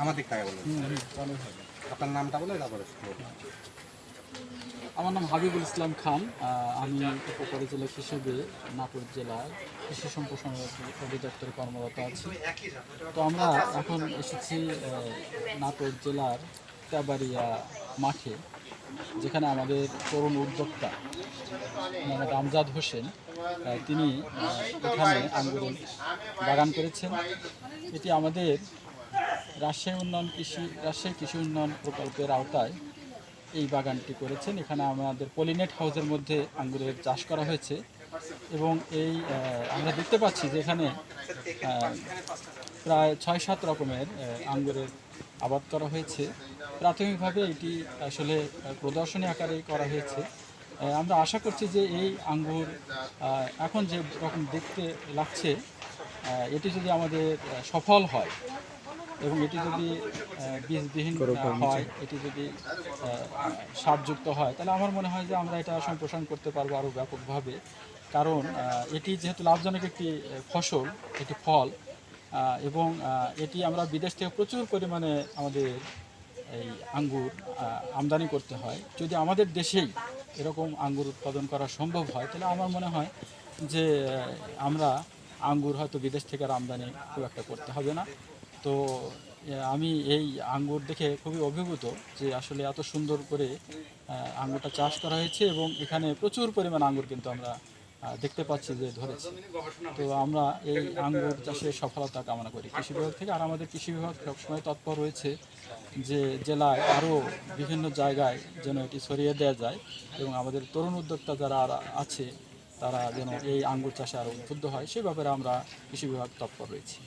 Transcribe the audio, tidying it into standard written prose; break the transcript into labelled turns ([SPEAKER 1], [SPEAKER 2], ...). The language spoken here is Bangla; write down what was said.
[SPEAKER 1] আমার দিক থেকে বলুন। আপনার নামটা বলে তারপরে বলুন।
[SPEAKER 2] আমার নাম হাবিবুল ইসলাম খান। আমি উপপরিচালক হিসেবে নাটোর জেলার কৃষি সম্প্রসারণ অধিদপ্তরে কর্মরত আছি। তো আমরা এখন এসেছি নাটোর জেলার তেবাড়িয়া মাঠে, যেখানে আমাদের তরুণ উদ্যোক্তা মোহাম্মদ আমজাদ হোসেন তিনি এখানে আঙ্গুরের বাগান করেছেন। এটি আমাদের রাজশাহী কৃষি উন্নয়ন প্রকল্পের আওতায় এই বাগানটি করেছেন। এখানে আমাদের পলিনেট হাউসের মধ্যে আঙ্গুরের চাষ করা হয়েছে এবং আমরা দেখতে পাচ্ছি যে এখানে প্রায় ৬-৭ রকমের আঙ্গুরের আবাদ করা হয়েছে। প্রাথমিকভাবে এটি আসলে প্রদর্শনী আকারেই করা হয়েছে। আমরা আশা করছি যে এই আঙ্গুর এখন যে রকম দেখতে লাগছে, এটি যদি আমাদের সফল হয় এবং এটি যদি বীজবিহীন হয়, এটি যদি সারযুক্ত হয়, তাহলে আমার মনে হয় যে আমরা এটা সম্প্রসারণ করতে পারবো আরও ব্যাপকভাবে। কারণ এটি যেহেতু লাভজনক একটি ফসল, একটি ফল, এবং এটি আমরা বিদেশ থেকে প্রচুর পরিমাণে আমাদের এই আঙ্গুর আমদানি করতে হয়। যদি আমাদের দেশেই এরকম আঙ্গুর উৎপাদন করা সম্ভব হয়, তাহলে আমার মনে হয় যে আমরা আঙ্গুর হয়তো বিদেশ থেকে আর আমদানি খুব একটা করতে হবে না। তো আমি এই আঙ্গুর দেখে খুবই অভিভূত যে আসলে এত সুন্দর করে আঙ্গুরটা চাষ করা হয়েছে এবং এখানে প্রচুর পরিমাণ আঙ্গুর কিন্তু আমরা দেখতে পাচ্ছি যে ধরেছে। তো আমরা এই আঙ্গুর চাষের সফলতা কামনা করি কৃষি বিভাগ থেকে। আর আমাদের কৃষি বিভাগ সবসময় তৎপর রয়েছে যে জেলায় আরও বিভিন্ন জায়গায় যেন এটি ছড়িয়ে দেওয়া যায় এবং আমাদের তরুণ উদ্যোক্তা যারা আছে তারা যেন এই আঙ্গুর চাষে আরও উদ্বুদ্ধ হয়, সেই ব্যাপারে আমরা কৃষি বিভাগ তৎপর রয়েছি।